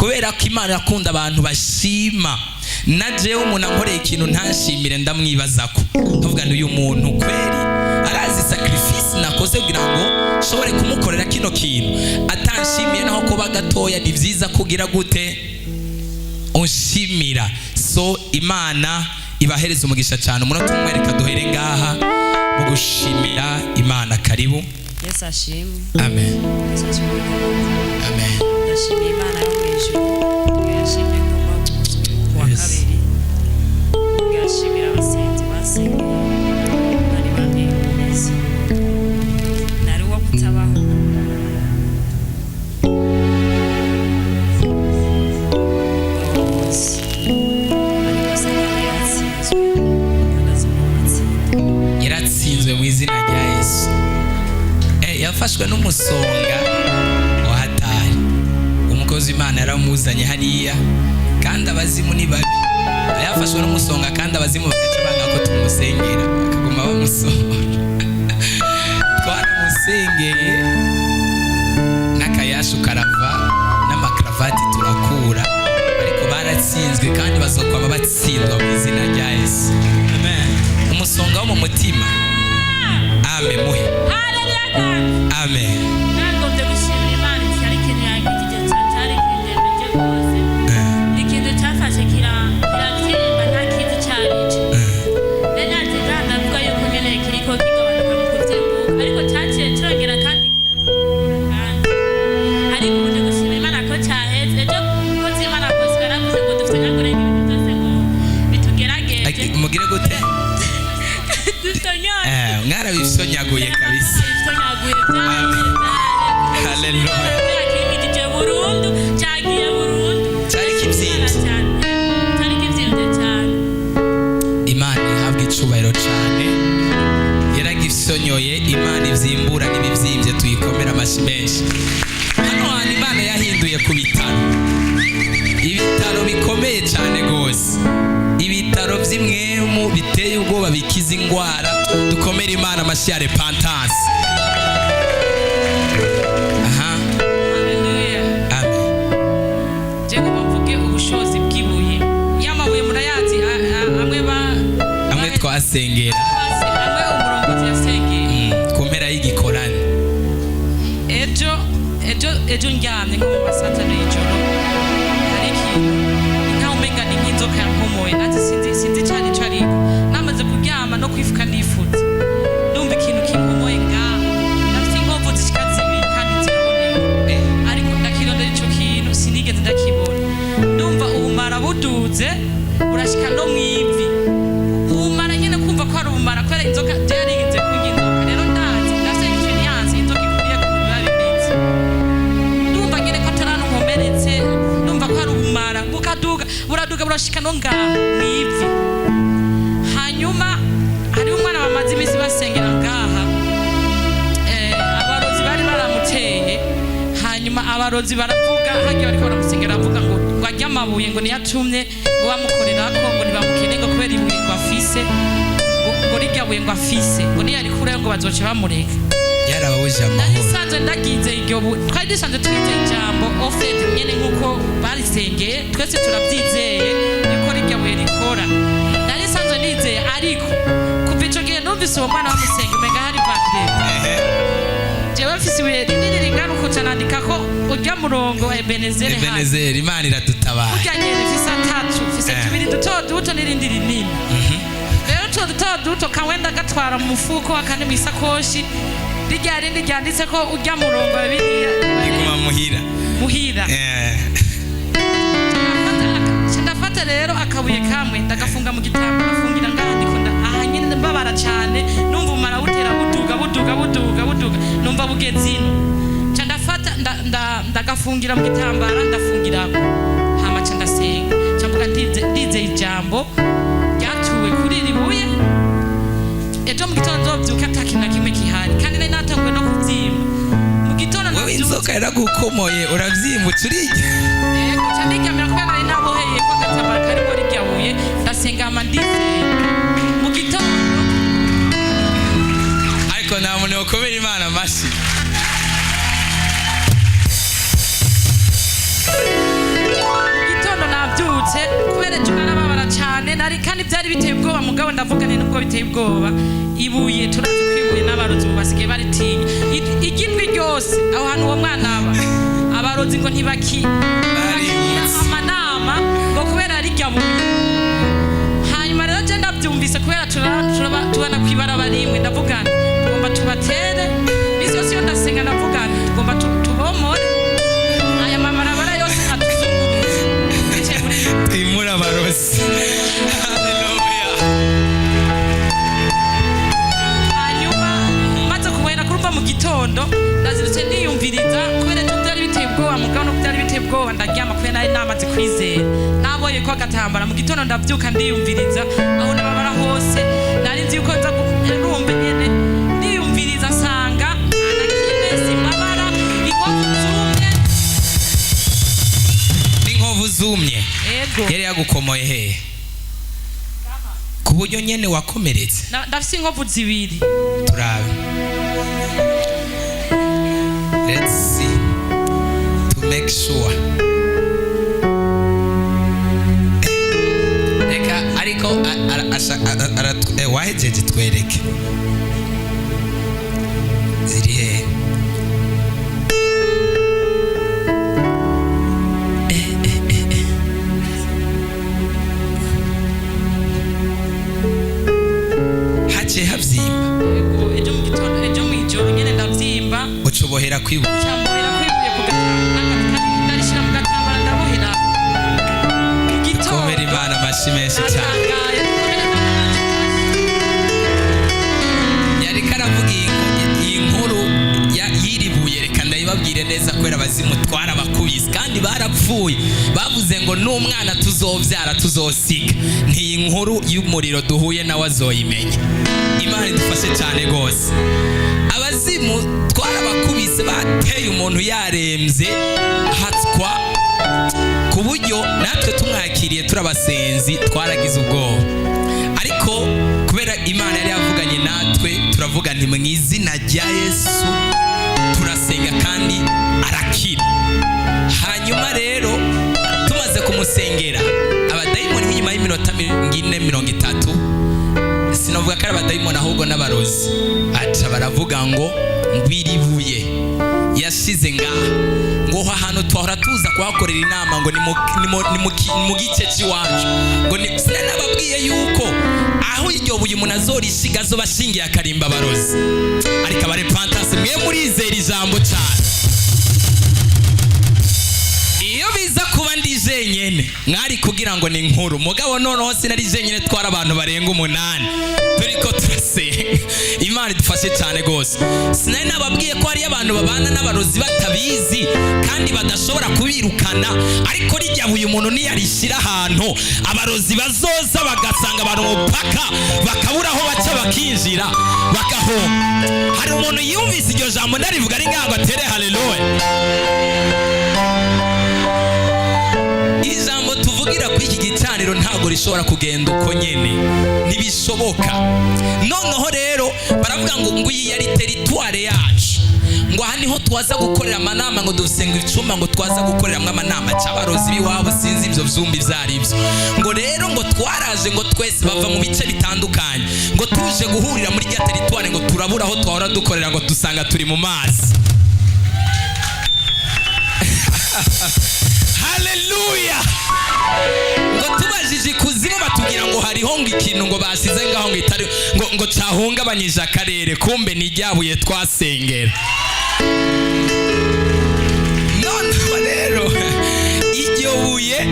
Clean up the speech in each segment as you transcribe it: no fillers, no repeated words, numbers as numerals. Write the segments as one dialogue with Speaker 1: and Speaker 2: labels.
Speaker 1: kubera ko Imana yakunda abantu bashima. Na jewe umuntu ankoreye ikintu ntashimire ndamwibazako, nkavuga uyu muntu kweri arazi sacrifice nakoze kugira ngo nshobore kumukorera kino kintu, atanshimiye naho kuba gatoya. Ni vyiza kugira gute unshimira. So Imana ibahereza umugisha cyane. Umuntu tumwereka duhere ngaha mu gushimira Imana. Karibu.
Speaker 2: Yesu ashimwe.
Speaker 1: Amen.
Speaker 2: Yesu ashimwe.
Speaker 1: Amen.
Speaker 2: Ndashimira Imana yo mu ijuru. Yashimye kuwa kabiri. Yashimira abasenzi basengeye. Bari banezeza. Nari uwo kutabaho.
Speaker 1: Yaratsinzwe mu izina rya Yesu. Yafashwe n'umusonga wa hatari. Umukozi Imana yaramuzanye hariya, kandi abazimu ni babi. Yafashwe n'umusonga kandi abazimu bakaca banga ko tumusengera, bakaguma bamusonga. Twaramusengeye n'akayashu karava n'amakravati turakura, ariko baratsinzwe kandi bazokwama batsindwa mu izina rya Yesu. Amen. Umusonga wo mu mutima. Amen. Muhe. Amen.
Speaker 2: Ntabwo byo gushimira Imana cyari ikintu yagiye cyari kinyemeje rwose. Ikintu cyafashe kiratsimba nta kintu cyarico. Rero ndavuga yuko nyene kiriko kigabanuka mu kubyimbuka, ariko cyaciye cyongera kandi kandi ariko byo gushimira Imana ko cyaheze ejo ko Imana kose yaravuze ngo dufite nyagure ibintu byose ngo bitugerageze.
Speaker 1: Mugire gute? Ngara bisonyaguye kabisa. Hallelujah. Imana ihabwa icubahiro cyane. Yaragisonyoye. Imana ivyimbura n'ibivyimbye tuyikomera amashyi menshi. Hano hantu Imana yahinduye ku bitaro. Ibitaro bikomeye cyane gose. Ibitaro vy'imwemu biteye ubwoba bikiza ingwara. Dukomere Imana amashyi ya repentance. Twasengera
Speaker 2: amwe umurongozi yasengeye
Speaker 1: ku mpera y'igikorane.
Speaker 2: Ejo ndyamye nko mu masaha y'ijoro, hari ikintu nkaho umenga ni nk'inzoka yankomoye, ati sinzi cyane icyo ariko. Namaze kuryama no kwifuka nifutse, ndumva ikintu kinkomoye ngaho, nafite inkovu zishika zibiri kandi ziraboneka, ariko ndakirondera icyo kintu sinigeze ndakibona. Ndumva ubumara buduze burashika no mu ivi. Inzoka byariginze kunga inzoka. Rero ndazi ndase experience inzoka ikuriye ku biba bimeze. Ndumva nyine ko atarankomeretse, ndumva ko hari ubumara buraduga burashika no ngaha mu ivi. Hanyuma hari umwana bamaze iminsi basengera ngaha, abarozi bari baramuteye. Hanyuma abarozi baravuga, hagiye bariko baramusengera bavuga ngo ajya amabuye ngo niyatumye ngo bamukorerako ngo ntibamukene ngo kubera ibuye ngo afise ngo rijyabuye ngo afise ngo niyari kure ngo bazoce bamureka.
Speaker 1: Yarabuje amahoro.
Speaker 2: Narisanzwe ndagize iryo twari dusanzwe twize ijambo ofete nyene nkuko barisengeye, twese turabyizeye yuko rijyabuye rikora. Narisanzwe nizeye, ariko kuva ico gihe numvise uwo mwana bamusenga umenga hari bakire. Jewe mfise ibuye rinini ringana uko canandika ko urya murongo wa Ebenezeri.
Speaker 1: Ebenezeri, Imana iradutabara.
Speaker 2: Urya nyene mfise atatu, mfise tubiri duto duto n'irindi rinini. Duto kawenda gatwara mu mufuko akandi mu isakoshi. Rijya rindi ryanditse ko urya murongo wa Bibiliya
Speaker 1: iguma muhira.
Speaker 2: Ndafata rero akabuye kamwe ndagafunga mu gitabo, ndafungira ngandi ko ahanyine mbabara cyane, numva umara utera buduga numva bugezino. Ndafata ndagafungira mu gitambara, ndafungira hama ndasenga. Cyambuka ndize ijambo ryatuwe kuri ribuye. Ejo mu gitondo nzobyuka atakintu na kimwe kihari, kandi nari natanguye no kubyimba mu gitondo.
Speaker 1: Wewe inzoka yaragukomoye urabyimba ucuriye.
Speaker 2: Yego cyane cyane kubera nari naboheye ko gatambara karimo rijyabuye, ndasenga amandize mu gitondo.
Speaker 1: Ariko nta muntu yokomera Imana amashyi.
Speaker 2: kandi byari biteye ubwoba mugabo ndavuga ni nubwo biteye ubwoba ibuye turazi kwibuye n'abarozi basigaye baritinya igitwi ryose aho hantu uwo mwana abarozi ngo ntibakira amanama ngo kubera rijya buye. Hanyuma rero je ndabyumvise kubera tubana kwibaraba rimwe ndavuga tugomba tubatere bisi yose ndasenga ndavuga tugomba tubomore aya mabarabara yose atuzungura
Speaker 1: twimura abarozi.
Speaker 2: mu gitondo ndazirutse ndiyumviriza kubera byari biteye ubwoba mugabo byari biteye ubwoba ndaryama kubera nari namaze kwizera naboye ko agatambara mu gitondo ndabyuka ndiyumviriza aho nababara hose nari nzi yuko nza kurumva nyene ndiyumviriza sanga anakine simabara
Speaker 1: inkovu zumye yari yagukomoye he ku buryo nyene wakomeretse?
Speaker 2: Ndafise inkovu zibiri.
Speaker 1: Turabe. Let's see to make sure. Reka ariko wahejeje twereke ziri he? Haciye havyimba ucobohera kwibuye
Speaker 2: ndarishira mu gatambara ndabohera
Speaker 1: komera Imana amashi menshi cyane. Yari karavuga iyi nkuru yiribuye, reka ndayibabwire neza kubera abazimu twarabakubise kandi barapfuye, bavuze ngo n'umwana tuzovyara tuzosiga. Ntiyi nkuru y'umuriro duhuye nawe azoyimenya. Imana idufashe cyane gose. Abazimu twarabakubise bateye umuntu yaremvye hatwa ku buryo natwe tumwakiriye turabasenzi twaragize ubwoba, ariko kubera Imana yari yavuganye natwe turavuga nti mu izina rya Yesu turasenga kandi arakira. Hanyuma rero tumaze kumusengera abadayimoni nyuma y'iminota 40 sinavuga ko ari abadayimoni ahubwo n'abarozi aca baravuga ngo ngwiribuye yashize ngaha ngo ahantu twahora tuza kuhakorera inama ngo ni mu gice cy'iwacu ngo sinanababwiye yuko aho iryo buye umuntu azorishiga azobashingiye akarimba abarozi. Ariko abarepantasi mwe murizera ijambo cyane. Iyo biza kuba ndi jenyene mwari kugira ngo ni inkuru mugabo noneho sinari jenyene twara abantu barenga 8 turiko turasenga. Imana idufashe cyane gose. Sinari nababwiye ko hari abantu babana n'abarozi batabizi kandi badashobora kubirukana, ariko rijya buye umuntu niyarishira ahantu abarozi bazoza bagasanga abantu mupaka bakabura aho baca bakinjira bagahomba. Hari umuntu yumvise iryo jambo ndarivuga ari ngango atere haleluya. Ijambo tuvugira ku iki gicaniro ntago rishobora kugenda uko nyene, ntibishoboka. Noneho rero baravuga ngo iyi yari territoire yacu, ngo aha niho twaza gukorera amanama, ngo dusenga icumba ngo twaza gukoreramwe amanama cy'abarozi biwabo sinzi ibyo vyumbi vyarivyo. Ngo rero ngo twaraje ngo twese bava mu bice bitandukanye ngo tuje guhurira muri rya territoire, ngo turabura aho twahora dukorera ngo dusanga turi mu mazi. Haleluya. Ngo tubajije kuzimu batubwira ngo hariho ngo ikintu ngo basize ngaho ngo itari ngo cahungabanyije akarere, kumbe ni ryabuye twasengera. None rero iryo buye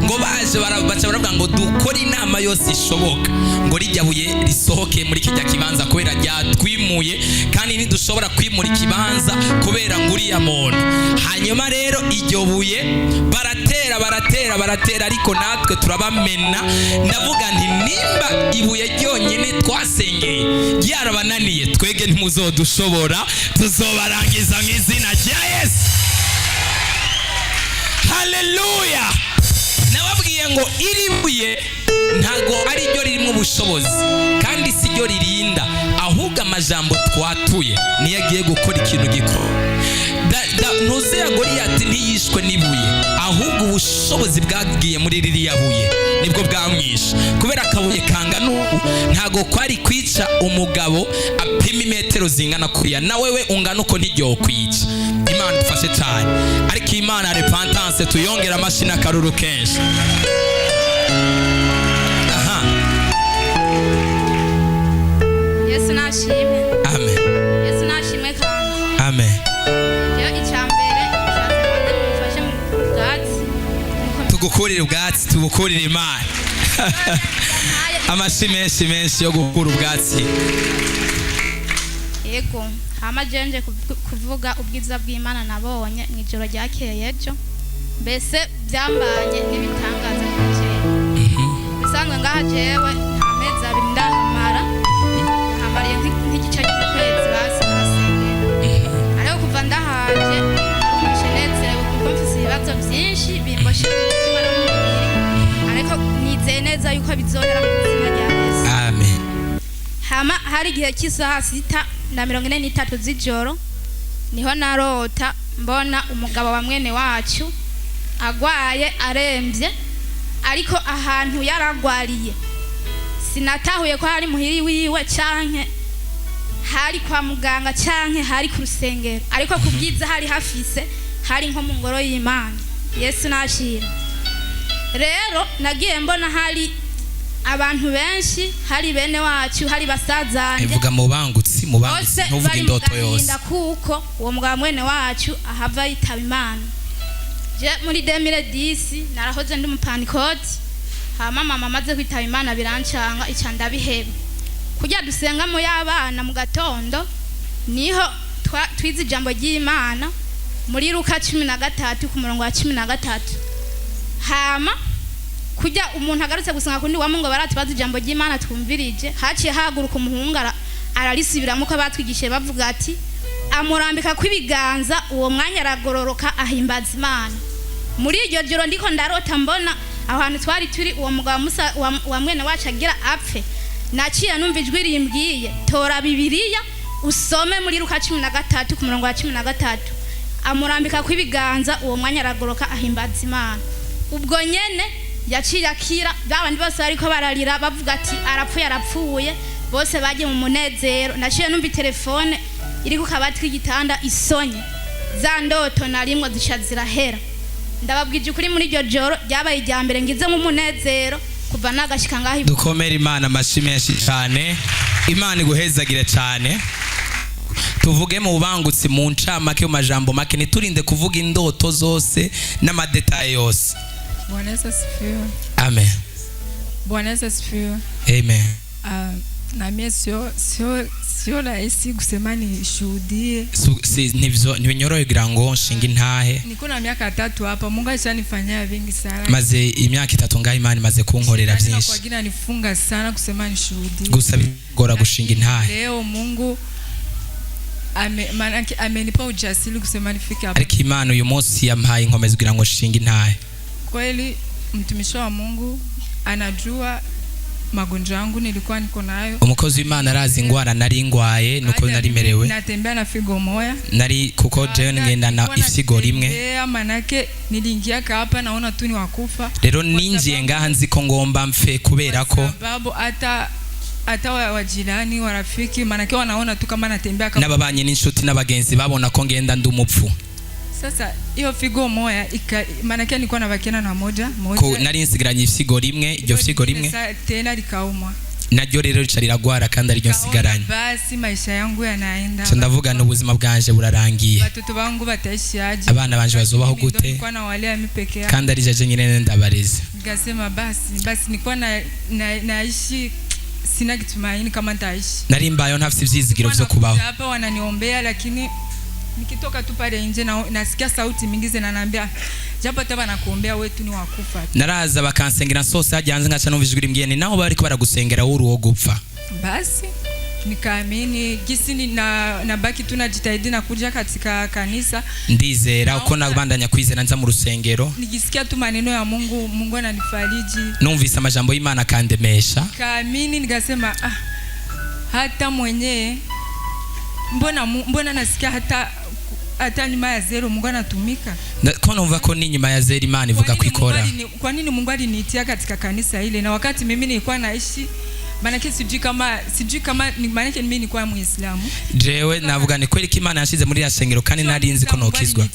Speaker 1: ngo baje baca baravuga ngo dukore inama yose ishoboka ngo rijya buye risohoke muri kijya kibanza kubera ryatwimuye kandi ntidushobora kwimura ikibanza kubera ngo uriya muntu. Hanyuma rero iryo buye baratera ariko natwe turabamena. Ndavuga nti nimba ibuye ryonyine twasengeye ryarabananiye twege ntimuzodushobora, tuzobarangiza mu izina rya Yesu. Haleluya. Nababwiye ngo iri buye ntago ari ryo ririmo ubushobozi kandi si ryo ririnda, ahubwo amajambo twatuye niyo agiye gukora ikintu gikora. Ntuze ya Goliyati ntiyishwe n'ibuye, ahubwo ubushobozi bwagiye muri ririya buye nibwo bwamwishe, kubera akabuye kangana ubu ntago kwari kwica umugabo apima imetero zingana kuriya, na wewe ungana uko ntiryo kwica. Imana dufashe cyane, ariko Imana repentance tuyongera amashini akaruru kenshi. Aha,
Speaker 3: Yesu nashimwe.
Speaker 1: amen,
Speaker 3: Yesu nashimwe kandi.
Speaker 1: amen.
Speaker 3: Yo icyambere cyane kandi mufashe mu bwatsi.
Speaker 1: Tugukurire ubwatsi, tubukurire Imana. Amashi menshi yo gukura ubwatsi.
Speaker 3: Yego, hama jenje kuvuga ubwiza bw'Imana nabonye mu ijoro ryakeye ejo. Mbese byambanye n'ibitangaza kuje. Bisanzwe ngaha jewe nta mezi abiri ndahamara. Hamariye nk'igice cy'ukwezi basengera. Ariko kuva ndahaje narumishenezerewe kuko mfise ibibazo byinshi bimboshe umutima n'umubiri. Ariko nizeye neza yuko bizohera mu buzima rya Yesu.
Speaker 1: Amen.
Speaker 3: Hama hari igihe cy'isaha 6:43 z'ijoro niho narota mbona umugabo wa mwene wacu agwaye aremvye, ariko ahantu yaragwariye sinatahuye ko hari muhiri wiwe canke hari kwa muganga canke hari ku rusengero, ariko kubwiza hari hafise hari nko mu ngoro y'Imana. Yesu nashira. Rero nagiye mbona hari abantu benshi, hari bene wacu, hari basazanje,
Speaker 1: Ivuga mu bangutsi ntuvuga indoto yose.
Speaker 3: Kuko uwo mugabo mwene wacu ahava yitaba Imana. Je muri 2010 narahoze ndi umupanikoti, hama mama amaze kwitaba Imana birancanga ica ndabiheba. Kujya dusenga mu y'abana mu gatondo niho twize ijambo ry'Imana muri Luka 13 ku murongo wa 13. Hama kujya umuntu agarutse gusenga kundi wa Mungu baratubaza ijambo ry'Imana twumvirije, haciye haguruka umuhungu ararisubiramo ko batwigishe bavuga ati amurambika kw'ibiganza uwo mwanya aragororoka ahimbaza Imana. Muri iryo joro ndiko ndarota mbona ahantu twari turi uwo mugabo Musa wa mwene wacu agira apfe, naciye numva ijwi rimbwiye tora Bibiliya usome muri Luka 13 ku murongo wa 13, amurambika kw'ibiganza uwo mwanya aragoroka ahimbaza Imana. Ubwo nyene yaciye akira, babandi bose ariko bararira bavuga ati arapfuye, bose bagiye mu munezero. Naciye numva telefone iri ku kabati k'igitanda isonye, za ndoto narimwe zisha zirahera. Ndababwije ukuri muri iryo joro ryabaye irya mbere ngize mu munezero kuva nagashika ngaho.
Speaker 1: Dukomere Imana amashi menshi cyane, Imana iguhezagire cyane. Tuvuge mu bangutsi mu ncamake mu majambo make, niturinde kuvuga indoto zose n'amadetaye yose.
Speaker 4: Bwana Yesu asifiwe.
Speaker 1: Amen.
Speaker 4: Bwana Yesu asifiwe.
Speaker 1: Amen.
Speaker 4: Na mimi sio rahisi kusema nishuhudie.
Speaker 1: Ntibinyoroye kugira ngo nshinge intahe.
Speaker 4: Niko na miaka 3 hapa, Mungu alishanifanyia vingi sana.
Speaker 1: Maze imyaka 3 ngaho Imana imaze kunkorera byinshi.
Speaker 4: Kwa gina nifunga sana kusema nishuhudie.
Speaker 1: Gusa bigora gushinga intahe.
Speaker 4: Leo Mungu amenipa ujasiri kusema nifike hapa.
Speaker 1: Ariko Imana uyu munsi yampaye inkomezi kugira ngo nshinge intahe.
Speaker 4: Kweli mtumishi wa Mungu anajua magonjwa yangu nilikuwa niko nayo.
Speaker 1: Umukozi w'Imana arazi ingwara nari ngwaye nuko nari merewe.
Speaker 4: Natembea na figo moya.
Speaker 1: Nari kuko je ngenda na ifisigo rimwe.
Speaker 4: Manake nilingia hapa naona tu ni wakufa.
Speaker 1: Rero ninjiye ngaha nzi ko ngomba mfe kubera ko
Speaker 4: sababu hata wajirani warafiki manake wanaona tu kama natembea kama
Speaker 1: n'ababanye n'inshuti n'abagenzi babona ko ngenda ndumupfu.
Speaker 4: Sasa hiyo figo moya manake nilikuwa nabakiana na moja
Speaker 1: ko nari nsigaranye ifisigo rimwe, iryo figo rimwe
Speaker 4: tena likaumwa.
Speaker 1: Naryo rero rica riragwara kandi ari ryo nsigaranye.
Speaker 4: Basi maisha yangu yanaenda.
Speaker 1: Ndavuga n'ubuzima bwanje burarangiye.
Speaker 4: Watoto bangu bataishi aje?
Speaker 1: Abana banje bazobaho gute?
Speaker 4: Nilikuwa na wale mimi peke yangu.
Speaker 1: Kandi ari jeje nyine ndabareze.
Speaker 4: Nikasema basi nilikuwa naishi sina kitumaini kama nitaishi.
Speaker 1: Nari mbayo ntafite ivyizigiro vyo kubaho.
Speaker 4: Hapa wananiombea lakini nikitoka tu pale nje na nasikia sauti mingi zinaniambia japo taba nakuombea wetu ni wakufa.
Speaker 1: Naraza bakansengera sose hajyanze ngaca numva ijwi rimbwiye naho bariko baragusengera uri wo gupfa.
Speaker 4: Basi nikaamini gisi na baki tunajitahidi na kuja katika kanisa.
Speaker 1: Ndizera uko nabandanya kwizera nza mu rusengero.
Speaker 4: Nigisikia tu maneno ya Mungu ananifariji.
Speaker 1: Numvise amajambo y'Imana kandemesha.
Speaker 4: Kaamini nikasema hata mwenyewe mbona nasikia hata hata nyuma ya zero Mungu anatumika.
Speaker 1: Ko numva ko ni nyuma ya zero Imana ivuga kwikora.
Speaker 4: Kwa nini Mungu aliniitia katika kanisa ile na wakati mimi nilikuwa naishi manake sijui kama manake mimi nilikuwa Muislamu.
Speaker 1: Jewe navuga ni kweli ko Imana yashize muri ya sengero kandi narinzi ko nokizwa.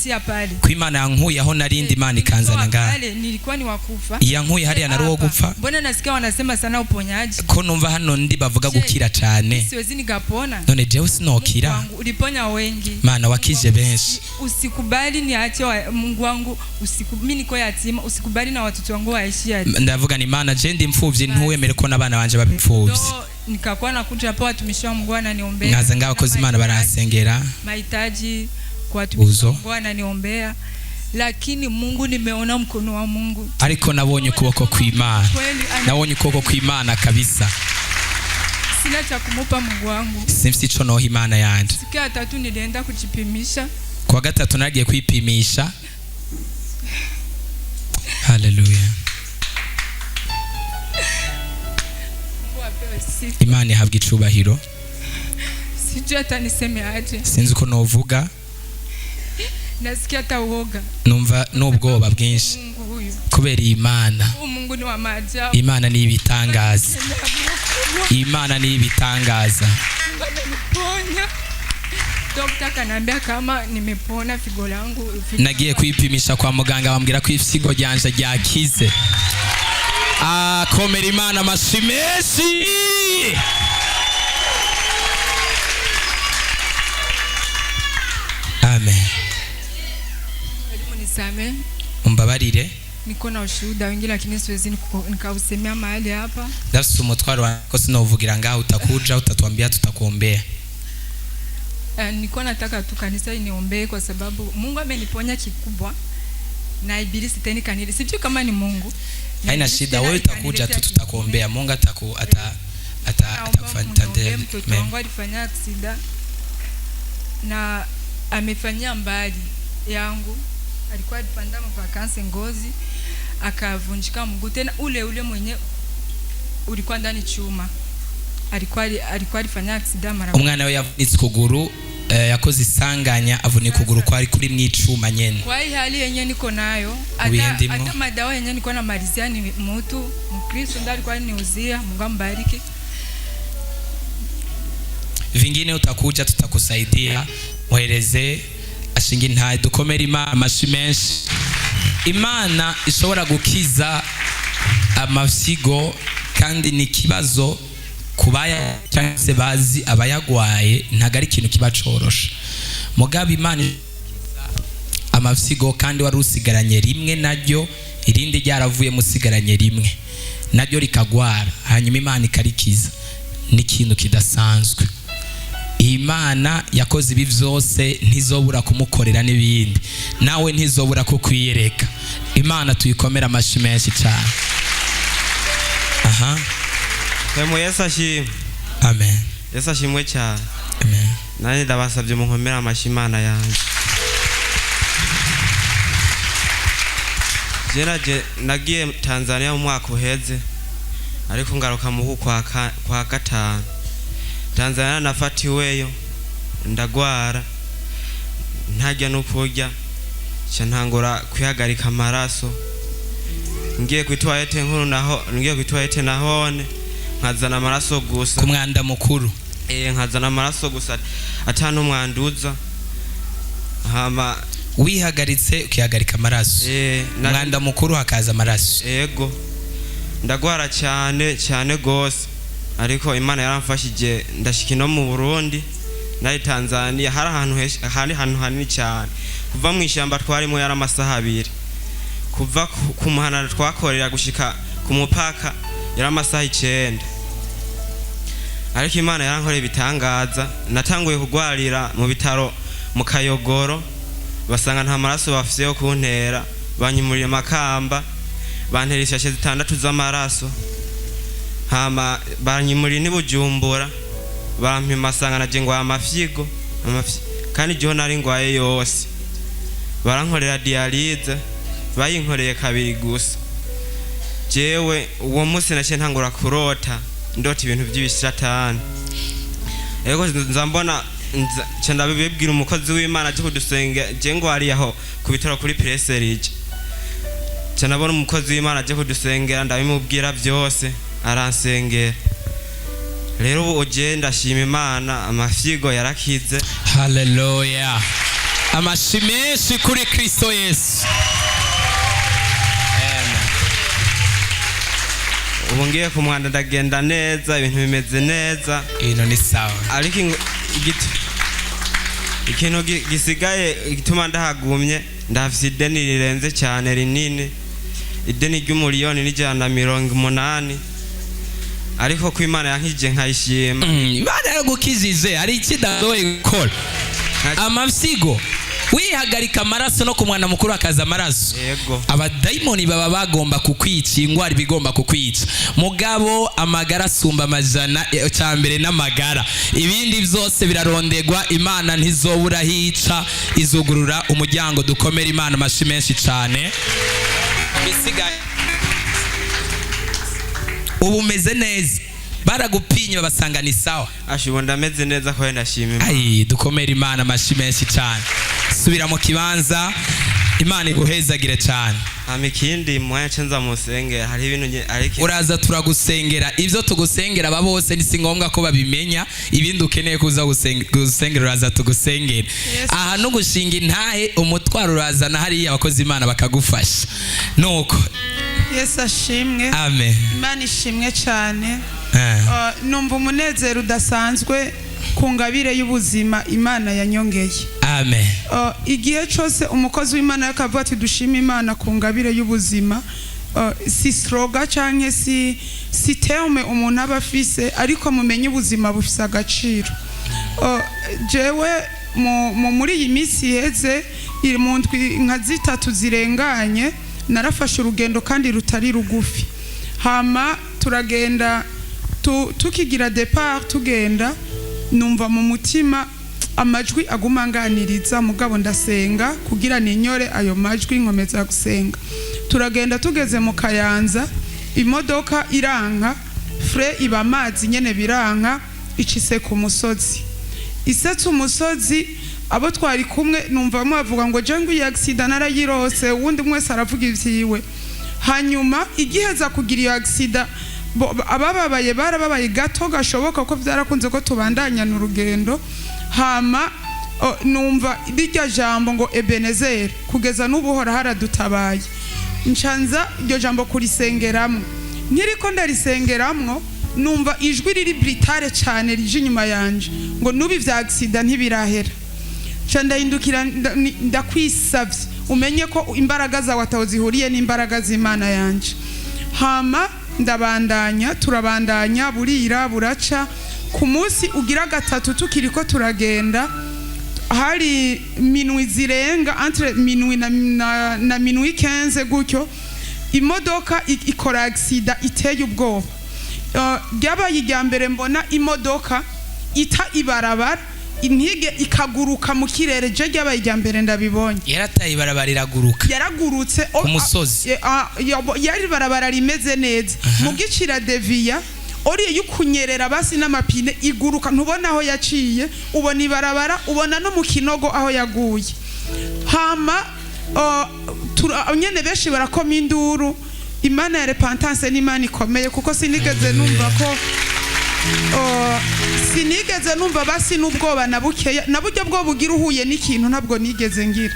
Speaker 1: Ko Imana yankuye aho narindi Imana ikanzana ngaha.
Speaker 4: Nilikuwa ni wakufa.
Speaker 1: Yankuye hari anaruwo gupfa.
Speaker 4: Mbona nasikia wanasema sana uponyaji?
Speaker 1: Ko numva hano ndi bavuga gukira cyane.
Speaker 4: Siwezi nikapona.
Speaker 1: None jewe sinokira.
Speaker 4: Uliponya wengi.
Speaker 1: Mana wakije benshi.
Speaker 4: Usikubali niache Mungu wangu mimi niko yatima, usikubali na watoto wangu waishi yatima.
Speaker 1: Ndavuga ni Mana je ndi mfuvyi ntuwemere ko nabana banje babipfuvyi.
Speaker 4: Nikakuwa nakuja hapo watumishi wa Mungu ananiombea.
Speaker 1: Ngaza ngaho kozi Imana barasengera.
Speaker 4: Mahitaji kwa watumishi wa Mungu ananiombea. Lakini Mungu nimeona mkono wa Mungu.
Speaker 1: Ariko nabonye ukuboko kw'Imana. Nabonye ukuboko kw'Imana kabisa.
Speaker 4: Sina cha kumupa Mungu wangu.
Speaker 1: Simfite ico noha Imana yanje.
Speaker 4: Siku ya 3 nilienda kujipimisha.
Speaker 1: Kwa gatatu nagiye kwipimisha. Hallelujah. Imana ihabwa icubahiro.
Speaker 4: Sijui hata niseme aje.
Speaker 1: Sinzi uko novuga.
Speaker 4: Nasikia hata uoga.
Speaker 1: Numva n'ubwoba bwinshi. Kubera Imana.
Speaker 4: Mungu ni wa maajabu.
Speaker 1: Imana ni ibitangaza. Imana ni ibitangaza.
Speaker 4: Niponya. Dokta kanambia kama nimepona figo langu.
Speaker 1: Nagiye kwipimisha kwa muganga bambwira ko ifisigo ryanje ryakize. Komera Imana amashimeshi. Amen.
Speaker 4: Nisame.
Speaker 1: Umbabarire.
Speaker 4: Niko na ushuhuda wingi lakini siwezi nikausemea mahali hapa.
Speaker 1: Dafite umutwaro wako sinovugira ngaho utakuja utatuambia tutakuombea.
Speaker 4: Niko nataka tu kanisa iniombee kwa sababu Mungu ameniponya kikubwa na ibilisi tena kanili. Sijui kama ni Mungu.
Speaker 1: Haina shida, wewe utakuja tu tutakuombea. Mungu atakufanya.
Speaker 4: Mtoto wangu alifanya aksida na amefanyia mbali yangu. Alikuwa alipanda mvakansi Ngozi akavunjika mguu tena ule mwenye ulikuwa ndani chuma. Alikuwa alifanya aksida mara.
Speaker 1: Umwana we yavunitse kuguru yakoze isanganya avunika kuguru kwa ari kuri mwicuma nyene.
Speaker 4: Kwa hii hali yenye niko nayo hata madawa yenye niko na malizia ni mtu Mkristo ndiye alikuwa niuzia. Mungu ambariki.
Speaker 1: Vingine utakuja tutakusaidia. Muhereze ashinga intaye dukomere Imana amashimenshi. Imana ishobora gukiza amafyigo kandi ni kibazo kubaya cyangwa bazi abayagwaye ntagari ikintu kibacorosha. Mugabe Imana amafyigo kandi wari usigaranye rimwe naryo irindi ryaravuye musigaranye rimwe naryo rikagwara hanyuma Imana ikarikiza ni ikintu kidasanzwe. Imana yakoze ibi vyose ntizobura kumukorera n'ibindi nawe ntizobura kukwiyereka. Imana tuyikomera amashi menshi cyane.
Speaker 5: Yesu ashimwe.
Speaker 1: Amen.
Speaker 5: Yesu ashimwe cyane.
Speaker 1: Amen.
Speaker 5: Nani ndabasabye munkomera amashi Imana yanjye. Jeraje nagiye Tanzania mu mwaka uheze ariko ngaruka mu kwa gatanu. Tanzania nafatiweyo ndagwara ntajya no kurya cyantangura kwihagarika amaraso. Ngiye kwitwaye nkuru nahone nkazana amaraso gusa
Speaker 1: ku mwanda mukuru.
Speaker 5: Nkazana amaraso gusa atanu mwanduza. Hama
Speaker 1: wihagaritse ukihagarika amaraso. Mwanda mukuru hakaza amaraso.
Speaker 5: Yego ndagwara cyane gose ariko Imana yaramfashije ndashika no mu Burundi nari Tanzania hari ahantu hanini cyane. Kuva mu ishyamba twarimo yari amasaha 2. Kuva ku muhana twakorera gushika ku mupaka yari amasaha 9. Ariko Imana yarankoreye bitangaza. Natanguye kugwarira mu bitaro mu Kayogoro basanga nta maraso bafise yo kuntera banyimurira Makamba bantera ishashe 6 z'amaraso. Hama banyimuri ni Bujumbura bampima sanga naje ngwa amafyigo kandi jo nari ngwaye yose barankorera dialyse bayinkoreye 2 gusa. Jewe uwo munsi nace ntangura kurota ndota ibintu by'ibishatani. Ego nzambona nca ndabibwira umukozi w'Imana aje kudusenga je ngo ari aho ku bitaro kuri Preserige nca nabona umukozi w'Imana aje kudusengera ndabimubwira byose aransengera rero ubu je ndashima Imana amafyigo yarakize.
Speaker 1: Haleluya. Amashimeshi kuri Kristo Yesu.
Speaker 5: Ubu ngiye ku mwanda ndagenda neza, ibintu bimeze neza,
Speaker 1: Ino ni sawa.
Speaker 5: ariko ikintu gisigaye gituma ndahagumye ndafite ideni rirenze cyane rinini, ideni ry'umuriyoni n'180, ariko ko Imana yankije nkayishima.
Speaker 1: Imana yaragukijije, ari ikidazoye gukora amafyigo wihagarika amaraso no ku mwana mukuru akaza amaraso.
Speaker 5: Yego.
Speaker 1: Abadayimoni baba bagomba kukwica, ingwara bigomba kukwica. Mugabo amagara asumba amajana, cyambere n'amagara, ibindi byose birarondegwa. Imana ntizobura hica, izugurura umuryango. Dukomera Imana amashi menshi cyane. Bisigaye ubu umeze neza, baragupinye babasanga ni sawa.
Speaker 5: Ashibona ndameze neza ko ndashima Imana.
Speaker 1: Ai, dukomera Imana amashi menshi cyane. Subira mu kibanza, Imana iguhezagire cyane.
Speaker 5: Amikindi mwaje nza musenge, hari ibintu ariko
Speaker 1: uraza turagusengera. Ivyo tugusengera aba bose ni ngombwa ko babimenya. Ibindi ukeneye kuza gusengera uraza tugusengera. Aha no gushinga intahe umutwaro urazana hari abakozi Imana bakagufasha. Nuko
Speaker 6: Yesu ashimwe.
Speaker 1: Amen.
Speaker 6: Imana ishimwe cyane. Numva umunezero udasanzwe ku ngabire y'ubuzima Imana yanyongeye.
Speaker 1: Amen.
Speaker 6: Igihe cyose umukozi w'Imana yakavuga ati dushima Imana ku ngabire y'ubuzima, si slogan cyangwa si terme umuntu aba afise, ariko mumenye ubuzima bufise agaciro. Jewe muri iyi minsi iheze mu ndwi nka 3 zirenganye narafashe urugendo kandi rutari rugufi. Hama turagenda tukigira départ tugenda, numva mu mutima amajwi agumanganiriza, mugabo ndasenga kugira ninyore ayo majwi, nkomeza gusenga. Turagenda tugeze mu Kayanza, imodoka iranka, fre iba amazi nyene biranka, icise ku musozi. Isetse umusozi, abo twari kumwe numva bavuga ngo je ngo accident narayirose, uwundi mwese aravuga ivyiwe. Hanyuma igiheza kugira iyo accident, abababaye barababaye gato gashoboka ko byarakunze ko tubandanya n'urugendo. Hama numva bijya jambo ngo Ebenezer, kugeza n'ubuhora haradutabaye. Nshanza iryo jambo kurisengeramwe, nkiriko ndarisengeramwo numva ijwi riri britare cyane rije inyuma yanje ngo nubi vya accident ntibirahera. Ndahindukira ndakwisavye umenye ko imbaraga zawe ataho zihuriye n'imbaraga z'Imana yanje. Hama ndabandanya, turabandanya, burira buraca. Ku munsi ugira gatatu tukiriko turagenda, hari minwi zirenga, entre minwi na minwi 15 gutyo, imodoka ikora accident iteye ubwoba. Byabaye ijya mbere mbona imodoka ita ibarabara, impige ikaguruka mu kirere. Je ryabaye ijya mbere ndabibonye.
Speaker 1: Yarataye ibarabara iraguruka.
Speaker 6: Yaragurutse
Speaker 1: ku musozi.
Speaker 6: Yari barabara rimeze neza. Mu gicira devia ori yukunyerera basi n'amapine iguruka, ntubona aho yaciye, ubona ibarabara, ubona no mu kinogo aho yaguye. Hama nyene benshi barakoma induru. Imana ya repentance ni Imana ikomeye, kuko sinigeze numva ko sinigeze numva basi n'ubwoba na bukeya, na buryo bwo bugira uhuye n'ikintu ntabwo nigeze ngira.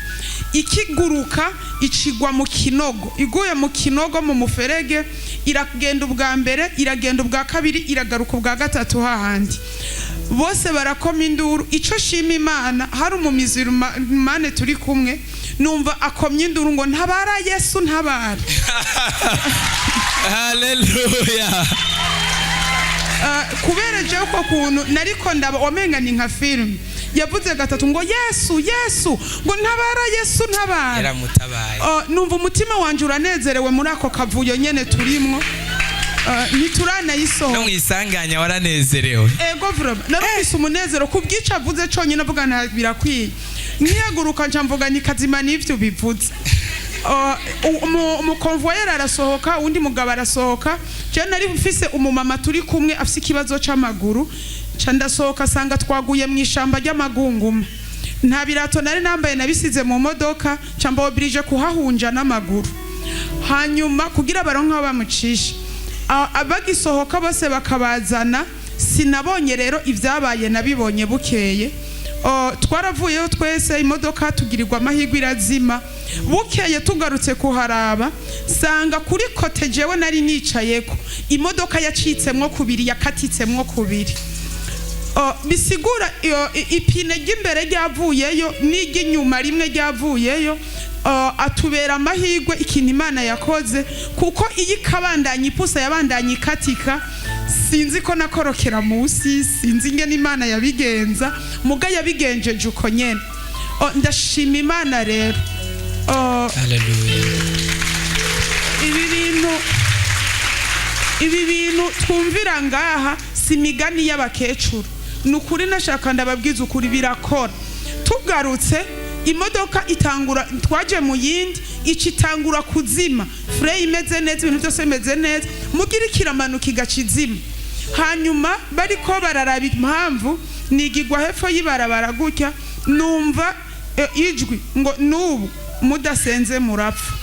Speaker 6: Ikiguruka icigwa mu kinogo, iguye mu kinogo mu muferege, iragenda ubwa mbere, iragenda ubwa kabiri, iragaruka ubwa gatatu hahandi. Bose barakoma induru. Ico shima Imana, hari umumizirumane turi kumwe, numva akomye induru ngo ntabara Yesu ntabara.
Speaker 1: Haleluya.
Speaker 6: Kubera je ko kuntu nariko ndaba omenga ni nka film yavuze gatatu ngo Yesu Yesu ngo ntabara Yesu ntabara.
Speaker 1: Yaramutabaye.
Speaker 6: Numva umutima wanje uranezerewe muri ako kavuyo nyene turimwo. Niturana yisoho.
Speaker 1: No mwisanganya waranezerewe.
Speaker 6: Ego vraba. Narumvise umunezero kubwica avuze conyine avuga nta birakwiye. Nkiyaguruka nca mvuga ni kazima n'ivyo bivuze. Umukonvoyera arasohoka, undi mugabo arasohoka. Je nari mfise umumama turi kumwe afise ikibazo c'amaguru. ca ndasohoka sanga twaguye mu ishamba ry'amagunguma, nta birato nari nambaye nabisize mu modoka, ca mbobirije kuhahunja n'amaguru. Hanyuma kugira baronke aho bamucisha, abagisohoka bose bakabazana, sinabonye rero ivyabaye, nabibonye bukeye. Twaravuyeho twese, imodoka tugirirwa amahirwe irazima. Bukeye tugarutse kuharaba, sanga kuri kote jewe nari nicayeko imodoka yacitsemwo kubiri, yakatitsemwo kubiri. Bisigura ipine ry'imbere ryavuyeyo n'iry'inyuma rimwe ryavuyeyo. Atubera amahirwe ikintu Imana yakoze, kuko iyi kabandanya ipusa yabandanya ikatika, sinzi ko nakorokera musi, sinzi ingene Imana yabigenza, muga yabigenjeje uko nyene. Ndashima Imana rero.
Speaker 1: Hallelujah.
Speaker 6: Ibi bintu twumvira ngaha si migani y'abakecuru, nukuri nashaka ndababwiza ukuri birakora. Tugarutse imodoka itangura, twaje mu yindi icitangura kuzima, frey imeze neza, ibintu byose bimeze neza, mugira kiramanuka igacizima. Hanyuma bariko bararaba impamvu, nigigwa hepfo yibarabara gutya, numva ijwi ngo nubu mudasenze murapfa.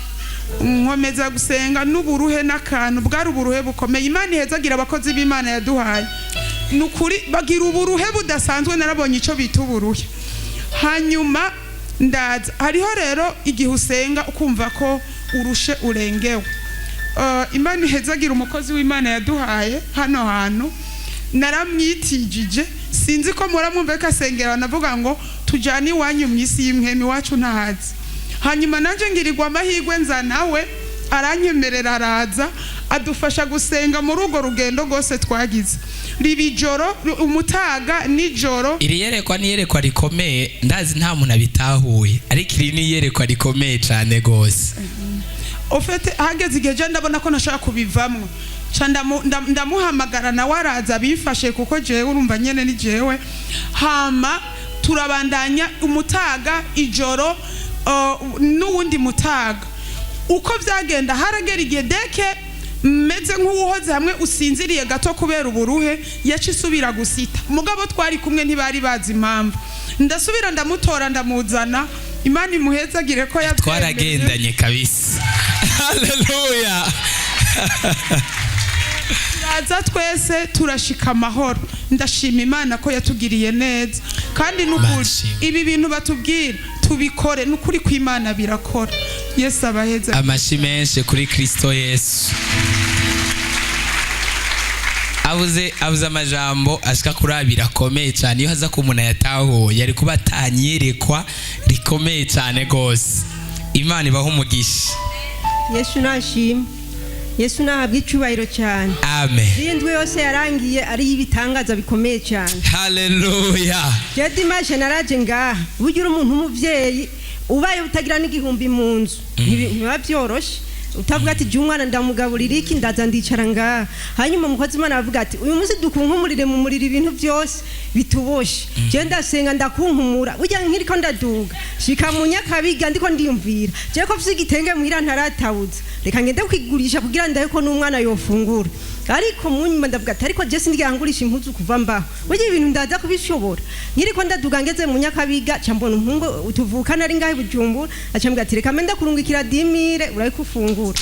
Speaker 6: Nkomeza gusenga n'uburuhe n'akantu, bwari uburuhe bukomeye. Imana ihezagira abakozi b'Imana yaduhaye, nukuri bagira uburuhe budasanzwe, narabonye ico bita uburuhe. Hanyuma ndaza, hariho rero igihe usenga ukumva ko urushe urengewe. Imana ihezagira umukozi w'Imana yaduhaye hano hantu, naramwitijije, sinzi ko muramwumva ko asengera, navuga ngo tujane iwanyu mu isi y'imwemi wacu ntahazi. Hanyuma nanje ngirirwa amahirwe nza nawe, aranyemerera araza, adufasha gusenga muri urwo rugendo rwose twagize. Riba ijoro, umutaga nijoro.
Speaker 1: Iri yerekwa ni yerekwa rikomeye, ndazi nta muntu abitahuye, ariko iri ni yerekwa rikomeye cyane gose.
Speaker 6: Ofete hageze igihe je ndabona ko nashaka kubivamwo, ca ndamuhamagara nawe araza bifashe, kuko jewe urumva nyene ni jewe. Hama turabandanya umutaga, ijoro, n'uwundi mutaga. Uko vyagenda haragera igihe deke meze nk'uwohoze hamwe usinziriye gato kubera uburuhe, yacisubira gusita. Mugabo twari kumwe ntibari bazi impamvu. Ndasubira ndamutora ndamuzana, Imana imuhezagire ko yabyemeye.
Speaker 1: Twaragendanye kabisa. Hallelujah.
Speaker 6: Turaza twese turashika amahoro. Ndashima Imana ko yatugiriye neza, kandi nukuri ibi bintu batubwira tubikore, nukuri ko Imana birakora. Yesu abaheza.
Speaker 1: Amashi menshi kuri Kristo Yesu. Abuze amajambo ashika kuri abiri akomeye cyane. Iyo haza ko umuntu yatahuye yari kuba atanyerekwa rikomeye cyane gose. Imana ibaho umugisha.
Speaker 7: Yesu nashimwe, Yesu nahabwa icubahiro cyane.
Speaker 1: Amen.
Speaker 7: Indwi yose yarangiye ari ibitangaza bikomeye cyane.
Speaker 1: Hallelujah.
Speaker 7: Je dimanche naraje ngaha, bugira umuntu umuvyeyi ubaye utagira n'igihumbi mu nzu, ntibiba byoroshe. Utavuga ati jumwana ndamugaburira iki, ndaza ndicara ngaha. Hanyuma umukozi Imana avuga ati uyu munsi dukunkumurire mu muriro ibintu byose bituboshe. Je ndasenga ndakunkumura, burya nkiriko ndaduga shika mu Nyakabiga ndiko ndiyumvira je ko mfise igitenge muhira ntaratawuza, reka ngende kwigurisha kugira ndaye ko n'umwana yofungura. Ariko munyuma ndavuga ati ariko je sindigangurisha impuzu kuva mbaho, burya ibintu ndaza kubishobora. Nkiriko ndaduga ngeze mu Nyakabiga cyambona umuhungu utuvukana ari ngahe Bujumbura, acambwira ati reka mende kurungikira 10,000 urayikufungura.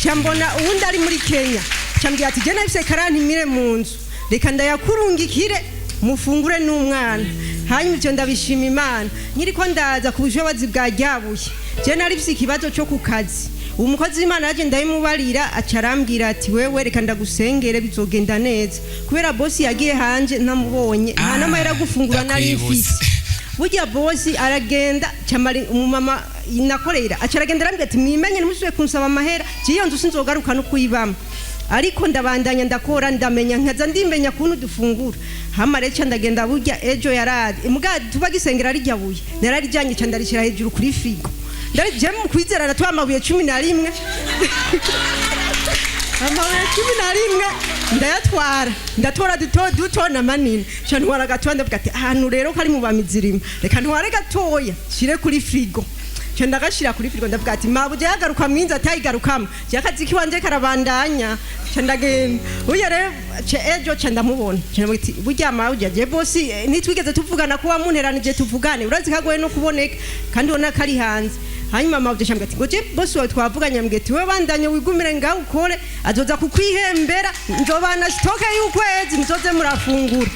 Speaker 7: Cyambona uwundi ari muri Kenya, cyambwira ati je nafise 40,000 mu nzu, reka ndayakurungikire mufungure n'umwana. Hanyuma ivyo ndabishima Imana. Nkiriko ndaza ku bushobozi bwa ryabuye, je nari mfise ikibazo cyo ku kazi. Umukozi w'Imana yaje ndayimubarira, acarambwira ati wewe reka ndagusengere bizogenda neza, kubera bosi yagiye hanje ntamubonye, nta namahera gufungura nari mfise. Burya bosi aragenda, cyamari umumama nakorera acaragenda arambwira ati mwimenye ntimusubiye kunsaba amahera, iyo nzu sinzogaruka no kuyibamo. Ariko ndabandanya ndakora, ndamenya nkaza ndimenya kuntu dufungura. Hama recha ndagenda burya ejo yaradi imuga tubagisengera ari ryabuye, nararijanye cyane ndarishira hejuru kuri frigo. Ndari je mu kwizerana twamabuye 11 amabuye 11 ndayatwara, ndatora duto na manini cyane waragatwa. Ndavuga ati ahantu rero kari mu bamizirima, reka ntware gatoya shire kuri frigo. cyo ndagashira kuri firigo ndavuga ati mabuje yagaruka mwinzi atayigarukamo cyakazi kiwanje karabandanya cyo ndagenda uye rero ejo cyo ndamubona cyo ndamwiti burya mabuje je bosi nitwigeze tuvugana kuba munteranije tuvugane urazi kagoye no kuboneka kandi ona kari hanze hanyuma mabuje shambye ati ngoje bosi wawe twavuganye mbwete we bandanye wigumire ngaho ukore azoza kukwihembera nzobana stoke y'ukwezi muzoze murafungura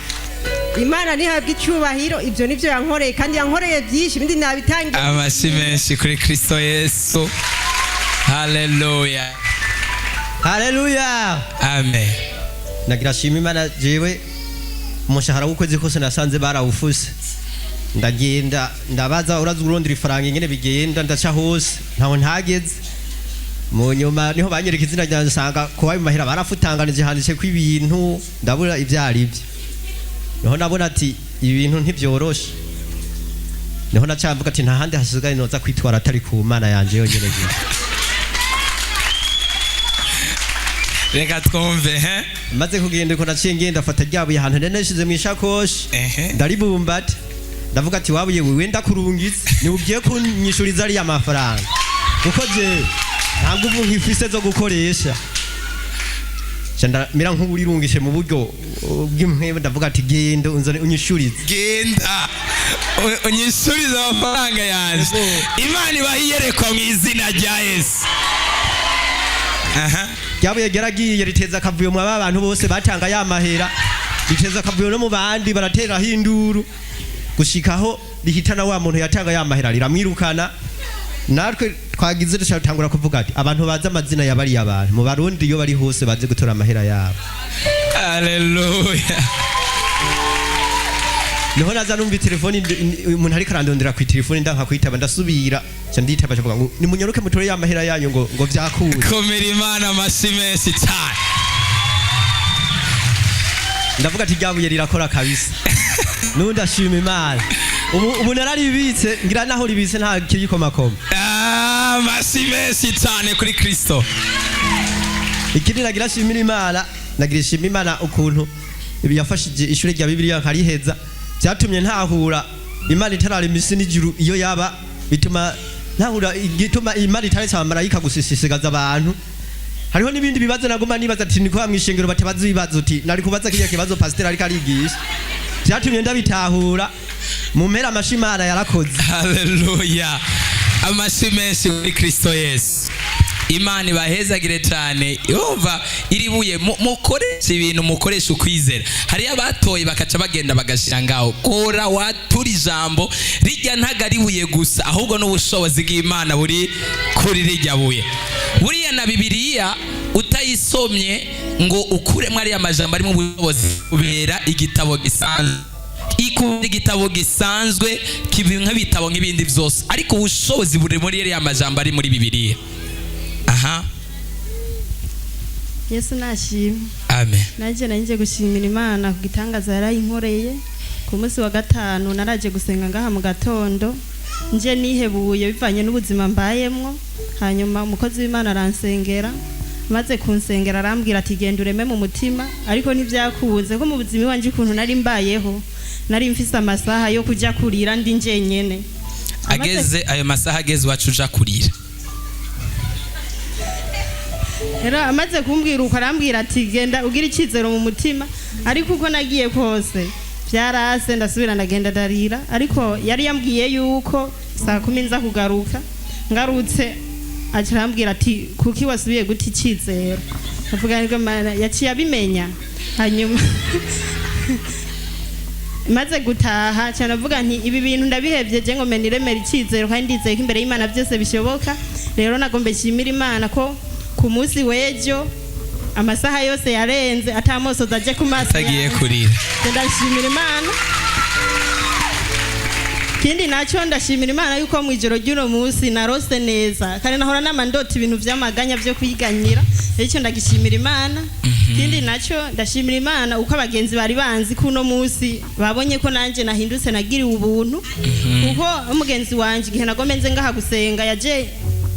Speaker 7: Imana nihabwa icyubahiro ibyo nivyo yankoreye kandi yankoreye byinshi bindi nabitangiye
Speaker 1: amashyi menshi kuri Kristo Yesu haleluya
Speaker 8: haleluya
Speaker 1: amen
Speaker 8: nagira shima Imana jewe umushahara w'ukwezi kose nasanze barawufuse ndagenda ndabaza urazi urondera ifaranga ingene bigenda ndaca hose ntaho ntageze mu nyuma niho banyereka izina ryanjye nsanga kuba imahera barafutanganije handitse ko ibintu ndabura ivyari byo niho nabona ati ibintu ntibyoroshe niho nacamvuga ati nta handi hasigaye noza kwitwara atari ku Mana yanje yonyene gusa
Speaker 1: reka twumve
Speaker 8: maze kugenda ko naciye ngenda afata ryabuye ahantu neshize mu ishakoshi ndaribumbate ndavuga ati wabuye wewe ndakurungitse ni ugiye kunyishuriza ari amafaranga kuko je ntabwo ubu nkifise zo gukoresha Chanda mira nk'uburirungishe mu buryo bw'imwe ndavuga ati genda unzane unyishurize
Speaker 1: genda unyishurize amafaranga yanje Imana ibahiyerekwa mu izina rya Yesu
Speaker 8: Yabuye geragiye riteza akavuyo mu abantu bose batanga ya mahera riteza akavuyo no mu bandi baratera hinduru gushikaho rihitana wa muntu yatanga ya mahera riramwirukana natwe twagize dushatangura kuvuga ati abantu baza amazina yabari abantu mu barundi iyo bari hose baje gutora amahera yabo
Speaker 1: haleluya
Speaker 8: niho naza numva telefone umuntu ari karandondera ku telefone ndanka kwitaba ndasubira cyo nditaba cyo ngo ni munyaruke mutore ya mahera yanyu ngo vyakure
Speaker 1: komera Imana amashyi menshi cyane
Speaker 8: ndavuga ati ryabuye rirakora kabisa nundi ashima Imana ubu nararibitse ngira naho ribitse nta kirikomakoma
Speaker 1: amashyi menshi cyane kuri Kristo
Speaker 8: ikindi nagira shimira Imana nagira shimira Imana ukuntu ibi yafashije ishure rya Bibiliya nkariheza byatumye ntahura Imana itarara imisi n'ijuru iyo yaba bituma ntahura igituma Imana itaretse abamarayika gusisisigaza abantu hariho n'ibindi bibazo nagoma nibaza ati niko bamwishengero batabaza ibibazo uti nari kubaza kiriya kibazo pastor ariko arigisha byatumye ndabitahura mu mpera amashimana yarakoze
Speaker 1: haleluya amashyi menshi kuri Kristo Yesu Imana ibahezagire cyane yumva iribuye mukoresha ibintu mukoresha ukwizera hari abatoye bakaca bagenda bagashira ngaho kora watura ijambo rijya ntagaribuye gusa ahubwo n'ubushobozi bw'Imana buri kuri rijya buye buriya na Bibiliya utayisomye ngo ukuremo ari amajambo ari mu bushobozi ubera igitabo gisanzwe ikunda igitabo gisanzwe nk'ibitabo nk'ibindi byose ariko ubushobozi buri muri ya majambo ari muri Bibiliya
Speaker 9: Yesu nashimwe
Speaker 1: amen
Speaker 9: nanje gushimira Imana ku gitangaza yarayinkoreye ku munsi wa gatanu naraje gusenga ngaha mu gatondo nje nihebuye bivanye n'ubuzima mbayemwo hanyuma umukozi w'Imana aransengera maze kunsengera arambwira ati genda ureme mu mutima ariko ntivyakubuze ko mu buzima wanje ukuntu nari mbayeho nari mfise amasaha yo kujya kurira ndi njenyene
Speaker 1: ageze ayo masaha ageze wacuja kurira
Speaker 9: era amaze kumbwira uko arambwira ati genda ugira ikizero mu mutima ariko uko nagiye kose byarase ndasubira ndagenda darira ariko yari yambwiye yuko saa 10 nza kugaruka ngarutse acirambwira ati kuki wasubiye guti ikizero avuga ngo yaciye abimenya hanyuma maze gutaha cyane avuga nti ibi bintu ndabihevye je ngo meniremera ikizero kandi ndizeye ko imbere y'Imana byose bishoboka rero nagombe shimira Imana ko ku munsi wejo amasaha yose yarenze atamoso zaje ku maso
Speaker 1: tagiye kurira
Speaker 9: ndashimira Imana kindi nacho ndashimira Imana yuko mu ijoro ry'uno munsi narose neza kandi nahora namandota ibintu vy'amaganya byo kwiganyira icyo ndagishimira Imana kindi nacho ndashimira Imana uko abagenzi bari banzi kuno munsi babonye ko nanje nahindutse nagiriwe ubuntu kuko umugenzi wanje igihe nagomenze ngaha gusenga yaje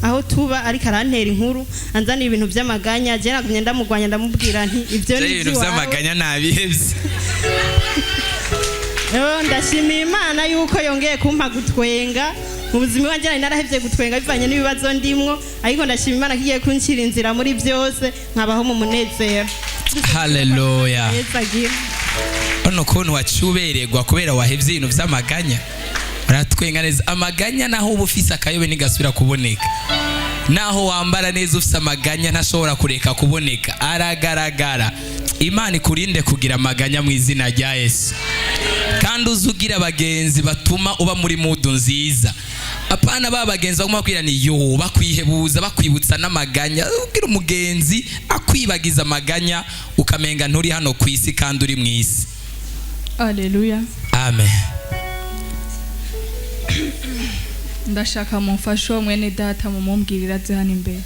Speaker 9: aho tuba ariko arantera inkuru anzanira ibintu vy'amaganya je nagumye ndamugwanya ndamubwira nti ivyo ni
Speaker 1: ibintu vy'amaganya nabihevye
Speaker 9: ndashimira Imana yuko yongeye kumpa gutwenga mu buzima bwanjye nari narahevye gutwenga bivanye n'ibibazo ndimwo ariko ndashima Imana kigiye kunshyira inzira muri byose nkabaho mu munezero.
Speaker 1: Haleluya. Ono kuntu wacubererwa kubera wahevye ibintu vy'amaganya. Uratwenga neza. Amaganya naho uba ufise akayobe ntigasubira kuboneka. Naho wambara neza ufise amaganya ntashobora kureka kuboneka. Aragaragara. Imana ikurinde kugira amaganya mu izina rya Yesu. Kandi uzugira abagenzi batuma uba muri mudu nziza. Apana babagenzi bakumabwira ni yo bakwihebuza bakwibutsa n'amaganya. Ugira umugenzi akwibagiza amaganya ukamenga nturi hano ku isi kandi uri mu isi.
Speaker 4: Haleluya.
Speaker 1: Amen.
Speaker 4: Ndashaka mumfashe mwene data mumumbwirira aze hano imbere.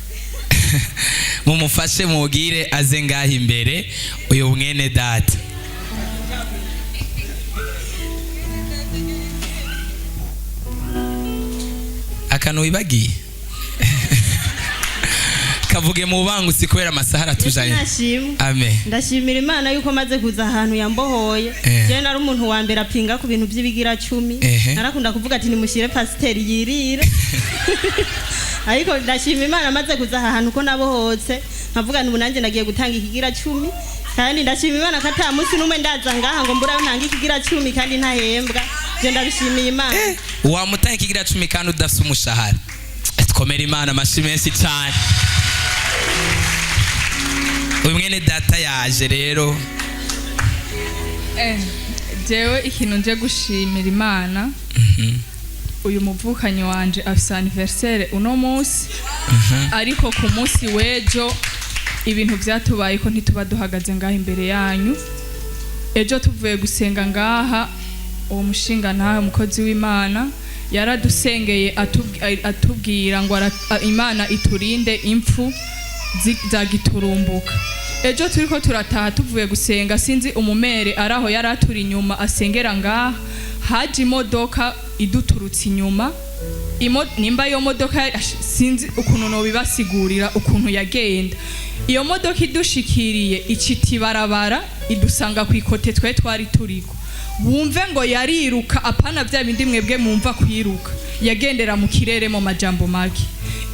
Speaker 1: Mumufashe mugire aze ngaho imbere uyu mwene data. Akantu wibagiye kavuge mu bangutsi kubera amasaha aratujanye. Amen.
Speaker 9: Ndashimira Imana yuko maze kuza ahantu yambohoye. Je nari umuntu wa mbere apinga ku bintu by'ibigira 10. Narakunda kuvuga ati nimushire pasiteri yirira. Ariko ndashimira Imana maze kuza ahantu ko nabohotse nkavuga nti nanjye nagiye gutanga ikigira 10 kandi ndashimira Imana kata munsi numwe ndaza ngaha ngo mbura ntanga ikigira 10 kandi ntahembwa. Je ndabishimiye Imana.
Speaker 1: Wamutanga ikigira 10 kandi udafite umushahara. Tkomera Imana amashi menshi cyane. Uyu mwene data yaje rero.
Speaker 4: Jewe ikintu nje gushimira Imana. Uyu muvukanyi wanje afise anniversaire uno munsi. Ariko ku munsi wejo ibintu byatubaye ko ntituba duhagaze ngaha imbere yanyu. Ejo tuvuye gusenga ngaha uwo mushinga ntahe umukozi w'Imana yaradusengeye atubwira ngo Imana iturinde impfu zagiturumbuka. Ejo turiko turataha tuvuye gusenga sinzi umumere araho yaraturi inyuma asengera ngaha haje imodoka iduturutse inyuma. Nimba iyo modoka sinzi ukuntu no bibasigurira ukuntu yagenda. Iyo modoka idushikiriye iciti barabara idusanga ku ikote twe twari turiko. Bumve ngo yariruka apana bya bindi mwebwe mumva kwiruka. Yagendera mu kirere mu majambo make.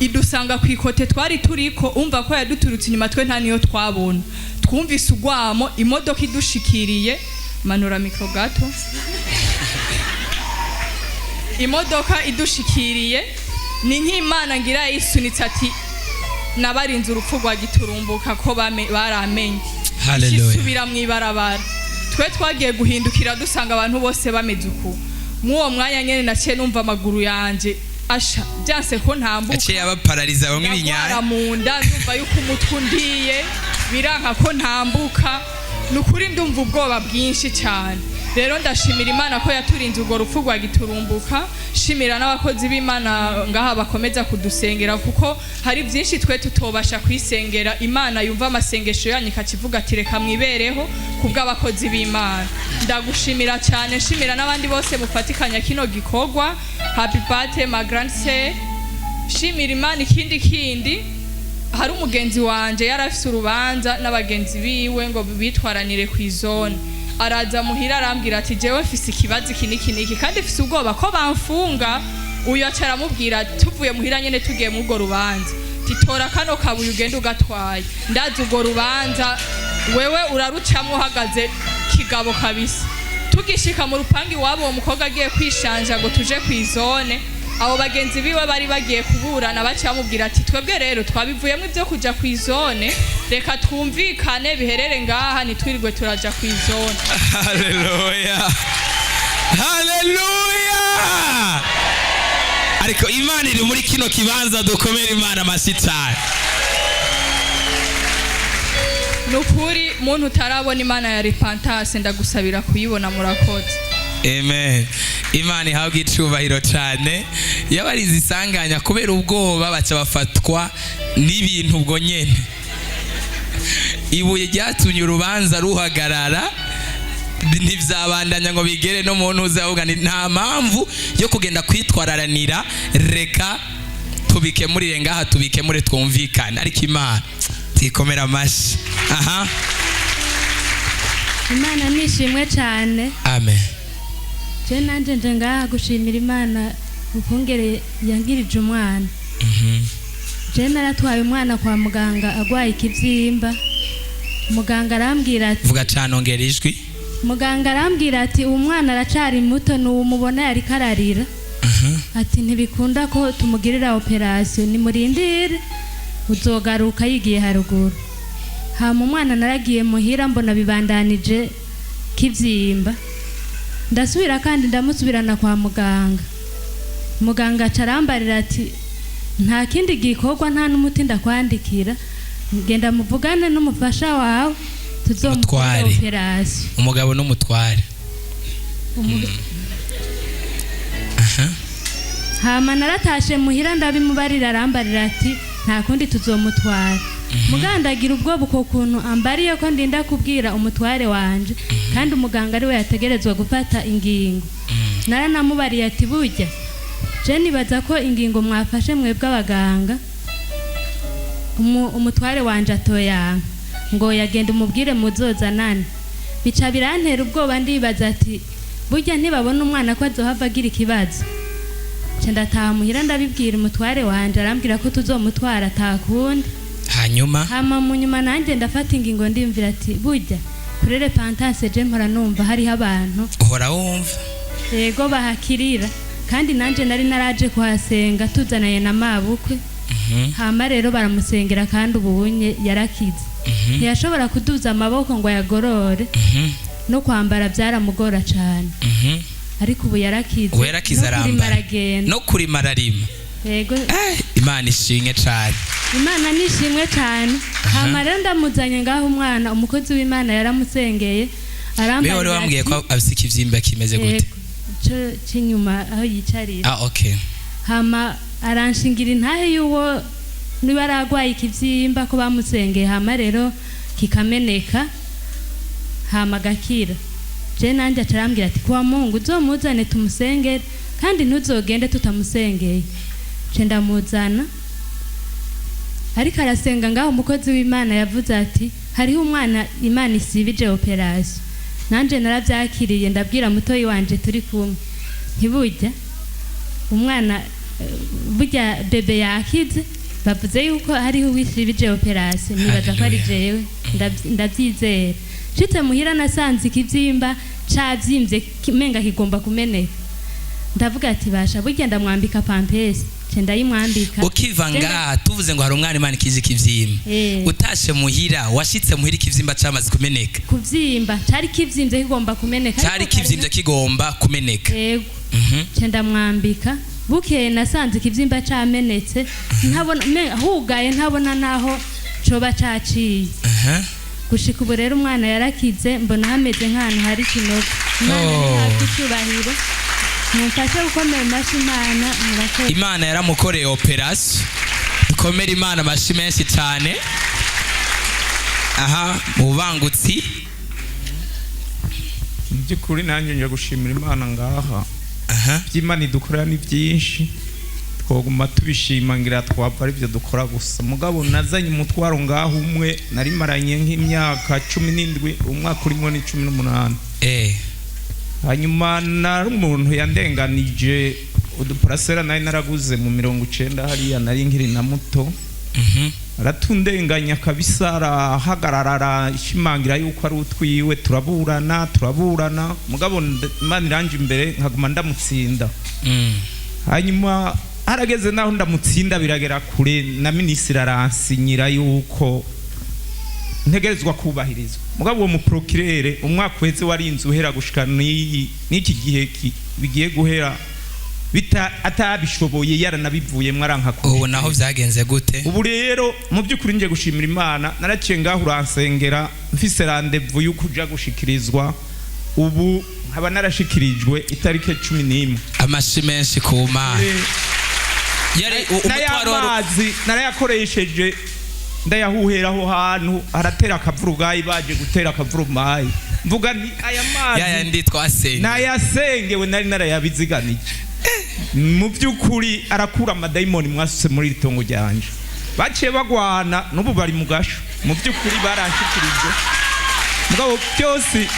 Speaker 4: Idusanga ku ikote twari turiko umva ko yaduturutse inyuma twe nta niyo twabona. Twumvise ugwamo imodoka idushikiriye manura mikro gato. Imodoka idushikiriye ni nk'Imana ngira yisunitse ati nabarinze urupfu rwa giturumbuka ko baramenye.
Speaker 1: Haleluya.
Speaker 4: Subira mwibarabara. Twe twagiye guhindukira dusanga abantu bose bameze uko. Muwo mwanya nyene naciye numva amaguru yanje asha byanse ko ntambuka.
Speaker 1: Aciye abaparaliza bamwe binyaya.
Speaker 4: Munda ndumva yuko umutwe undiye biranka ko ntambuka. Nukuri ndumva ubwoba bwinshi cyane. Rero ndashimira Imana ko yaturinze urwo rupfu rwa giturumbuka. Shimira n'abakozi b'Imana ngaha bakomeza kudusengera kuko hari byinshi twe tutobasha kwisengera. Imana yumva amasengesho yanyu kakivuga ati reka mwibereho kubw'abakozi b'Imana. Ndagushimira cyane, shimira n'abandi bose mufatikanya kino gikorwa. Happy birthday my grand sœur. Shimira Imana ikindi hari umugenzi wanje yarafise urubanza n'abagenzi biwe ngo bitwaranire ku izone. Araza muhira arambwira ati jewe fise ikibazo kiniki kandi fise ubwoba ko bamfunga. Uyu acara mubwira tuvuye muhira nyene tugiye mu go rubanza titora kano kabuye ugenda ugatwaye ndazi ugo rubanza wewe urarucamwe uhagaze kigabo kabisa. Tugishika mu rupangi wabo uwo mukobwa agiye kwishanja ngo tuje ku izone abo bagenzi biwe bari bagiye kuburana baca bamubwira ati twebwe rero twabivuyemo ibyo kuja ku izone reka twumvikane biherere ngaha nitwirirwe turaja ku izone.
Speaker 1: Haleluya. Haleluya. Ariko Imana iri muri kino kibanza dukomera Imana amashitani.
Speaker 4: Nukuri muntu utarabona Imana ya repentance ndagusabira kuyibona murakoze.
Speaker 1: Amen. Imana ihabwa icubahiro cyane. Yabarize isanganya kubera ubwoba baca bafatwa n'ibintu ubwo nyene. Ibuye ryatumye urubanza ruhagarara ntivyabandanya ngo bigere no muntu uzavuga nta mpamvu yo kugenda kwitwararanira reka tubikemurire ngaha tubikemure twumvikana. Ariko Imana tikomera amashi. Aha.
Speaker 10: Imana nishimwe cyane.
Speaker 1: Amen.
Speaker 10: Je nanje nje ngaha gushimira Imana ukungere yangirije umwana je naratwaye umwana kwa muganga agwaye ikivyimba muganga arambwira ati
Speaker 1: vuga cyane ongera ijwi
Speaker 10: muganga arambwira ati uwo mwana aracari muto n'umubona yari kararira ati ntibikunda ko tumugirira operation nimurindire uzogaruka yigiye haruguru hama umwana naragiye muhira mbona bibandanije kivyimba ndasubira kandi ndamusubirana kwa muganga muganga acarambarira ati nta kindi gikorwa nta n'umuti ndakwandikira genda muvugane n'umufasha wawe tuzomutware operation
Speaker 1: umugabo n'umutware
Speaker 10: hama naratashe muhira ndabimubarira arambarira ati nta kundi tuzomutwara mugandagira ubwo buko kuntu ambariye ko ndinda kubwira umutware wanje kandi umuganga ari we yategerezwa gufata ingingo naranamubariye ati burya je nibaza ko ingingo mwafashe mwebwe abaganga umutware wanje atoyanga ngo yagenda umubwire muzozanane bica birantera ubwoba ndibaza ati burya ntibabona umwana ko azohava agira ikibazo ndataha muhira ndabibwira umutware wanje arambwira ko tuzomutwara atakundi hama mu nyuma nanjye ndafata ingingo ndimvira ati burya kurere pantase je mpora numva hariho abantu
Speaker 1: uhora wumva
Speaker 10: yego bahakirira kandi nanjye nari naraje kuhasenga tuzanaye na mabukwe hama rero baramusengera kandi ubunye yarakize ntiyashobora kuduza amaboko ngo yagorore no kwambara byaramugora cyane ariko ubu yarakize
Speaker 1: arambara no kurima ararima
Speaker 10: yego
Speaker 1: imana ishimwe cyane
Speaker 10: imana nishimwe cyane hama rero ndamuzanye ngaho umwana umukozi w'imana yaramusengeye
Speaker 1: arambara beho wambwiye ko afite ikivyimba kimeze gute
Speaker 10: cy'inyuma aho yicarira
Speaker 1: okay
Speaker 10: hama aranshingira intahe y'uwo niba aragwaye ikivyimba ko bamusengeye hama rero kikameneka hama gakira je nanjye acarambwira ati kwa Mungu uzomuzane tumusengere kandi ntuzogende tutamusengeye je ndamuzana ariko arasenga ngaho umukozi w'Imana yavuze ati hariho umwana Imana isibije operation nanje narabyakiriye ndabwira mutoyi wanje turi kumwe ntibujya umwana burya bebe yakize bavuze yuko hariho wisibije operation nibaza ko ari jewe ndabyizera shitse muhira nasanze ikivyimba cavyimbye menga kigomba kumeneka ndavuga ati basha burya ndamwambika pampers ndayimwambika
Speaker 1: ukivanga tuvuze ngo hari umwana Imana ikizi kivyimba utashe muhira washitse muhira ikivyimba cyamaze kumeneka
Speaker 10: kuvyimba cari kivyimbye kigomba kumeneka
Speaker 1: cari kivyimbye kigomba kumeneka
Speaker 10: yego ndamwambika buke nasanze ikivyimba camenetse ntabona hugaye ntabona naho coba caciye gushika ubu rero umwana yarakize mbona hameze nk'ahantu hari kinogo umwana hafi cyubahiro mufashe gukomera amashi Imana murakoze
Speaker 1: Imana yaramukoreye operation dukomere Imana amashi menshi cyane aha mubangutsi
Speaker 11: by'ukuri nanjye nje gushimira Imana ngaha by'Imana idukorera ni byinshi twoguma tubishimangira twapfa ari byo dukora gusa mugabo nazanye umutwaro ngaho umwe nari maranye nk'imyaka 17 umwaka urimo ni 18 hanyuma nari umuntu yandenganije uduparasera nari naraguze mu 90 hariya nari nkiri na muto aratundenganya kabisa arahagarara ishimangira yuko ari utwiwe turaburana mugabo Imana iranje imbere nkaguma ndamutsinda hanyuma harageze naho ndamutsinda biragera kure na minisitiri aransinyira yuko ntegerezwa kubahirizwa mugabo uwo muprokirere umwaka wese warinze uhera gushika n'iki gihe bigiye guhera atabishoboye yaranabivuyemo aranka ko
Speaker 1: ubu naho byagenze gute
Speaker 11: ubu rero mu by'ukuri nje gushimira Imana naraciye ngaho uransengera mfise rendez-vous yo kuja gushikirizwa ubu nkaba narashikirijwe itarike 11
Speaker 1: amashi menshi ku Mana
Speaker 11: yari umutwaro w'amazi narayakoresheje ndayahuheraho hantu aratera akavurugayi baje gutera akavurumayi mvuga nti aya mazi
Speaker 1: yaya ndi twasenge
Speaker 11: nayasengewe nari narayabiziganije mu by'ukuri arakura amadayimoni mwasuse muri ritongo ryanje baciye bagwana n'ubu bari mu gasho mu by'ukuri baranshikirije mugabo byose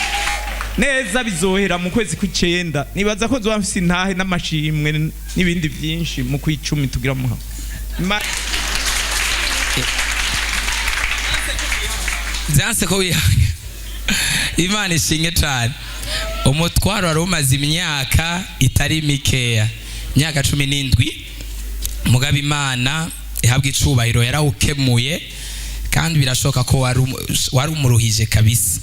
Speaker 11: neza bizohera mu kwezi kw'icenda nibaza ko zoba mfise intahe n'amashimwe n'ibindi byinshi mu kw'icumi tugira muha
Speaker 1: byanse ko wihanga imana ishinge cyane umutwaro wari umaze imyaka itari mikeya imyaka 17 mugabo imana ihabwa icubahiro yarawukemuye kandi birashoka ko wari umuruhije kabisa